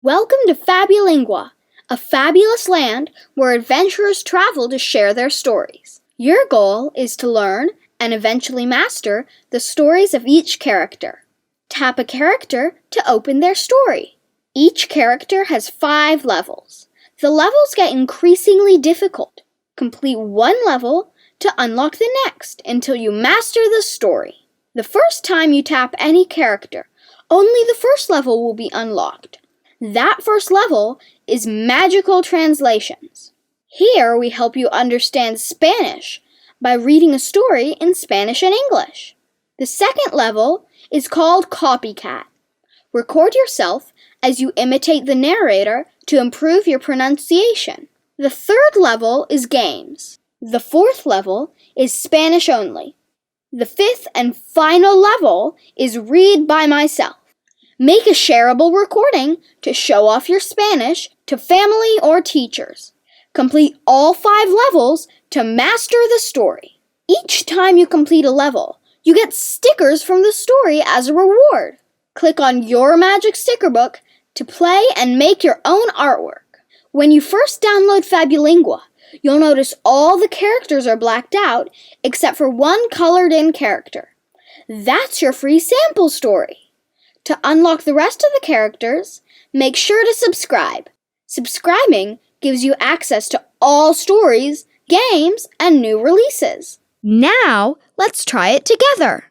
Welcome to Fabulingua, a fabulous land where adventurers travel to share their stories. Your goal is to learn and eventually master the stories of each character. Tap a character to open their story. Each character has 5 levels. The levels get increasingly difficult. Complete one level to unlock the next until you master the story. The first time you tap any character, only the first level will be unlocked. That first level is Magical Translations. Here we help you understand Spanish by reading a story in Spanish and English. The second level is called Copycat. Record yourself as you imitate the narrator to improve your pronunciation. The third level is Games. The fourth level is Spanish Only. The fifth and final level is Read by Myself. Make a shareable recording to show off your Spanish to family or teachers. Complete all 5 levels to master the story. Each time you complete a level, you get stickers from the story as a reward. Click on your magic sticker book to play and make your own artwork. When you first download Fabulingua, you'll notice all the characters are blacked out except for one colored-in character. That's your free sample story. To unlock the rest of the characters, make sure to subscribe. Subscribing gives you access to all stories, games, and new releases. Now, let's try it together.